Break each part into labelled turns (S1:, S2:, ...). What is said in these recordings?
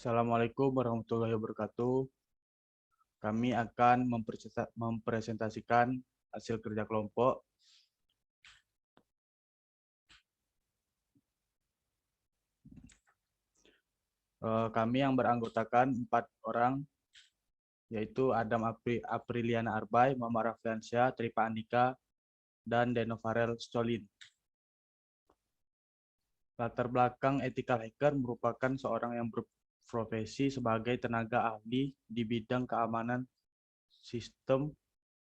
S1: Assalamualaikum warahmatullahi wabarakatuh. Kami akan mempresentasikan hasil kerja kelompok. Kami yang beranggotakan 4 orang, yaitu Adam Apriliana Arbay, Muhammad Raffiansyah, Tripa Andika, dan Denovarel Stolin. Latar belakang ethical hacker merupakan seorang yang berprofesi sebagai tenaga ahli di bidang keamanan sistem,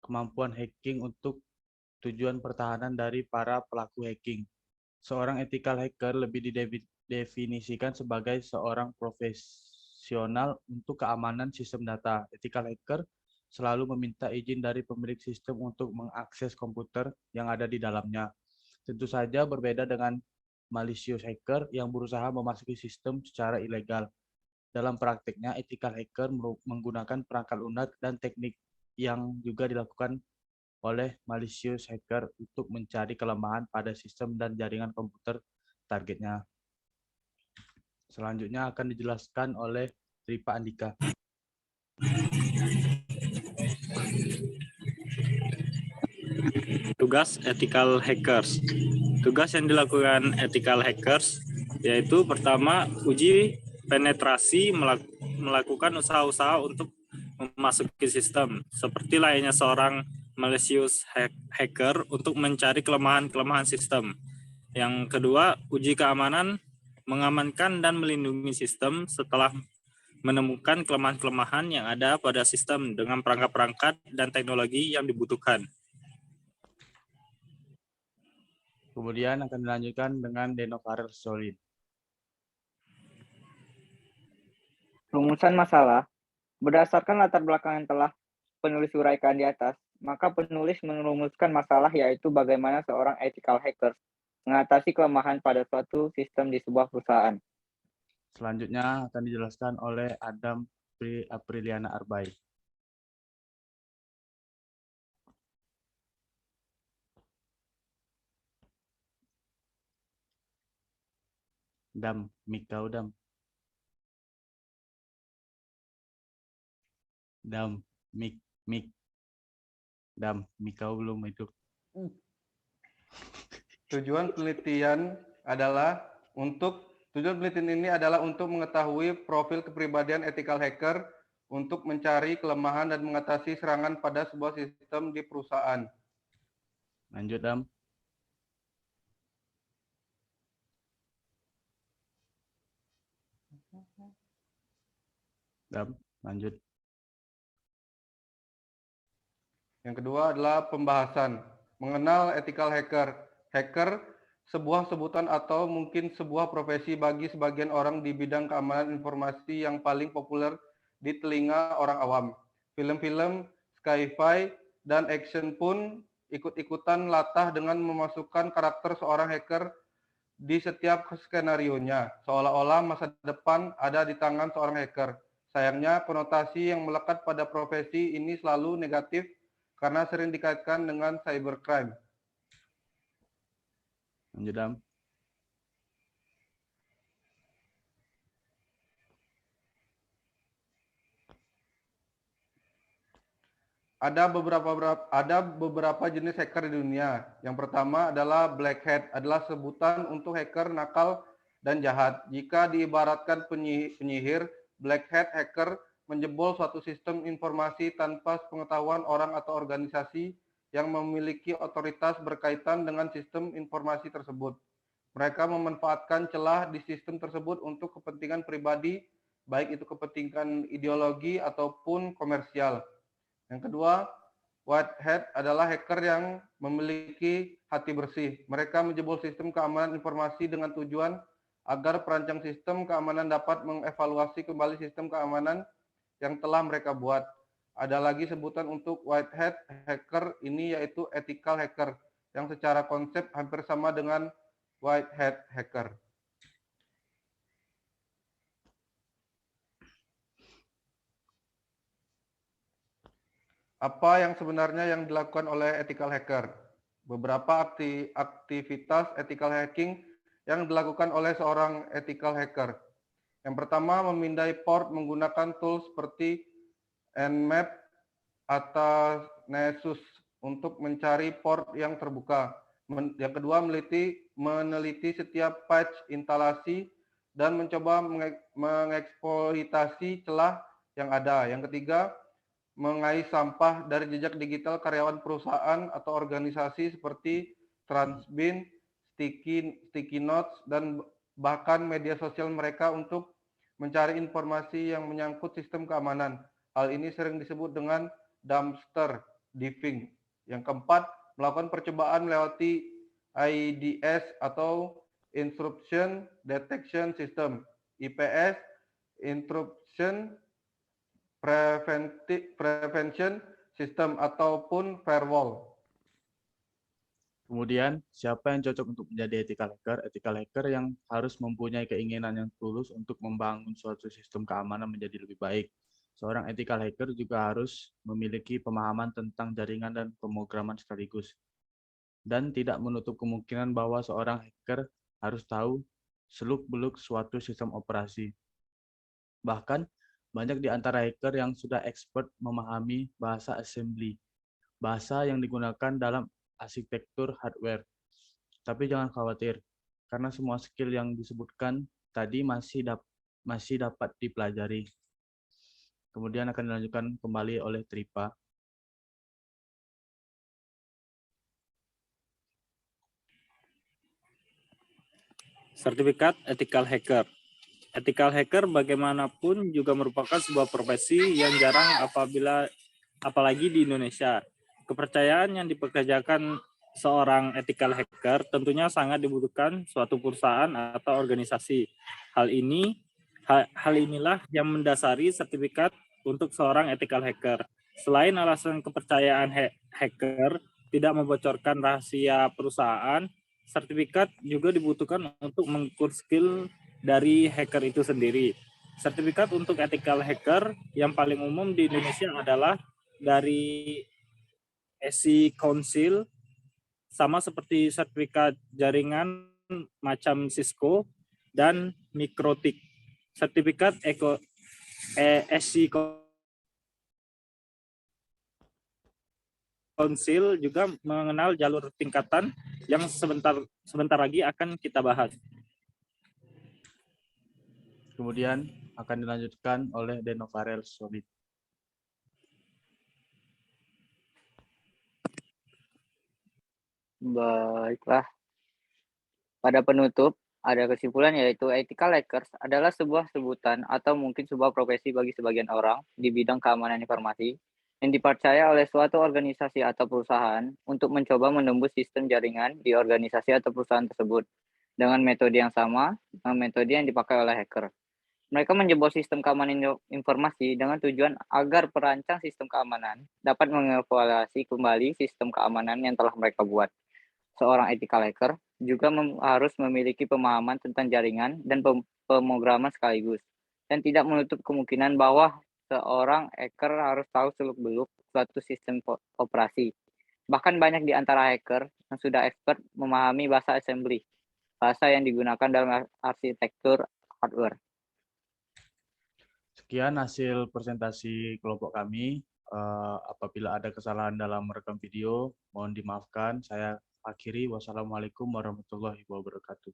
S1: kemampuan hacking untuk tujuan pertahanan dari para pelaku hacking. Seorang ethical hacker lebih didefinisikan sebagai seorang profesional untuk keamanan sistem data. Ethical hacker selalu meminta izin dari pemilik sistem untuk mengakses komputer yang ada di dalamnya. Tentu saja berbeda dengan malicious hacker yang berusaha memasuki sistem secara ilegal. Dalam praktiknya, ethical hacker menggunakan perangkat lunak dan teknik yang juga dilakukan oleh malicious hacker untuk mencari kelemahan pada sistem dan jaringan komputer targetnya. Selanjutnya akan dijelaskan oleh Tripa Andika.
S2: Tugas ethical hackers. Tugas yang dilakukan ethical hackers yaitu pertama, uji penetrasi, melakukan usaha-usaha untuk memasuki sistem, seperti layaknya seorang malicious hacker untuk mencari kelemahan-kelemahan sistem. Yang kedua, uji keamanan, mengamankan dan melindungi sistem setelah menemukan kelemahan-kelemahan yang ada pada sistem dengan perangkat-perangkat dan teknologi yang dibutuhkan.
S1: Kemudian akan dilanjutkan dengan Denovarel Stolin.
S3: Rumusan masalah. Berdasarkan latar belakang yang telah penulis uraikan di atas, maka penulis merumuskan masalah yaitu bagaimana seorang ethical hacker mengatasi kelemahan pada suatu sistem di sebuah perusahaan.
S1: Selanjutnya akan dijelaskan oleh Adam Apriliana Arbay. Dam, mic kau Dam. Dam, mic. Dam, mic kau belum hidup.
S4: Tujuan penelitian ini adalah untuk mengetahui profil kepribadian ethical hacker untuk mencari kelemahan dan mengatasi serangan pada sebuah sistem di perusahaan.
S1: Lanjut, Dam. Dam, lanjut.
S4: Yang kedua adalah pembahasan. Mengenal ethical hacker. Hacker sebuah sebutan atau mungkin sebuah profesi bagi sebagian orang di bidang keamanan informasi yang paling populer di telinga orang awam. Film-film, sci-fi, dan action pun ikut-ikutan latah dengan memasukkan karakter seorang hacker di setiap skenarionya, seolah-olah masa depan ada di tangan seorang hacker. Sayangnya, konotasi yang melekat pada profesi ini selalu negatif karena sering dikaitkan dengan cybercrime.
S1: Lanjut, Dam.
S4: Ada beberapa jenis hacker di dunia. Yang pertama adalah black hat, adalah sebutan untuk hacker nakal dan jahat. Jika diibaratkan penyihir, black hat hacker menjebol suatu sistem informasi tanpa pengetahuan orang atau organisasi yang memiliki otoritas berkaitan dengan sistem informasi tersebut. Mereka memanfaatkan celah di sistem tersebut untuk kepentingan pribadi, baik itu kepentingan ideologi ataupun komersial. Yang kedua, white hat adalah hacker yang memiliki hati bersih. Mereka menjebol sistem keamanan informasi dengan tujuan agar perancang sistem keamanan dapat mengevaluasi kembali sistem keamanan yang telah mereka buat. Ada lagi sebutan untuk white hat hacker ini yaitu ethical hacker yang secara konsep hampir sama dengan white hat hacker. Apa yang sebenarnya yang dilakukan oleh ethical hacker? Beberapa aktivitas ethical hacking yang dilakukan oleh seorang ethical hacker. Yang pertama, memindai port menggunakan tools seperti Nmap atau Nessus untuk mencari port yang terbuka. Yang kedua, meneliti setiap patch instalasi dan mencoba mengeksploitasi celah yang ada. Yang ketiga, mengais sampah dari jejak digital karyawan perusahaan atau organisasi seperti Transbin, Sticky Notes, dan bahkan media sosial mereka untuk mencari informasi yang menyangkut sistem keamanan. Hal ini sering disebut dengan dumpster diving. Yang keempat, melakukan percobaan melewati IDS atau Intrusion Detection System, IPS, Intrusion Prevention System ataupun firewall.
S1: Kemudian, siapa yang cocok untuk menjadi ethical hacker? Ethical hacker yang harus mempunyai keinginan yang tulus untuk membangun suatu sistem keamanan menjadi lebih baik. Seorang ethical hacker juga harus memiliki pemahaman tentang jaringan dan pemrograman sekaligus. Dan tidak menutup kemungkinan bahwa seorang hacker harus tahu seluk-beluk suatu sistem operasi. Bahkan, banyak di antara hacker yang sudah expert memahami bahasa assembly, bahasa yang digunakan dalam arsitektur hardware. Tapi jangan khawatir, karena semua skill yang disebutkan tadi masih dapat dipelajari. Kemudian akan dilanjutkan kembali oleh Tripa.
S2: Sertifikat ethical hacker. Ethical hacker bagaimanapun juga merupakan sebuah profesi yang jarang apalagi di Indonesia. Kepercayaan yang dipekerjakan seorang ethical hacker tentunya sangat dibutuhkan suatu perusahaan atau organisasi. Hal inilah yang mendasari sertifikat untuk seorang ethical hacker. Selain alasan kepercayaan hacker tidak membocorkan rahasia perusahaan, sertifikat juga dibutuhkan untuk mengukur skill dari hacker itu sendiri. Sertifikat untuk ethical hacker yang paling umum di Indonesia adalah dari SC Council, sama seperti sertifikat jaringan macam Cisco dan Mikrotik. Sertifikat SC Council juga mengenal jalur tingkatan yang sebentar lagi akan kita bahas.
S1: Kemudian akan dilanjutkan oleh Denovarel Solid.
S3: Baiklah. Pada penutup, ada kesimpulan yaitu ethical hackers adalah sebuah sebutan atau mungkin sebuah profesi bagi sebagian orang di bidang keamanan informasi yang dipercaya oleh suatu organisasi atau perusahaan untuk mencoba menembus sistem jaringan di organisasi atau perusahaan tersebut dengan metode yang sama dengan metode yang dipakai oleh hacker. Mereka menjebol sistem keamanan informasi dengan tujuan agar perancang sistem keamanan dapat mengevaluasi kembali sistem keamanan yang telah mereka buat. Seorang ethical hacker juga harus memiliki pemahaman tentang jaringan dan pemrograman sekaligus, dan tidak menutup kemungkinan bahwa seorang hacker harus tahu seluk-beluk suatu sistem operasi. Bahkan banyak di antara hacker yang sudah expert memahami bahasa assembly, bahasa yang digunakan dalam arsitektur hardware.
S1: Sekian hasil presentasi kelompok kami. Apabila ada kesalahan dalam merekam video, mohon dimaafkan. Saya akhiri. Wassalamualaikum warahmatullahi wabarakatuh.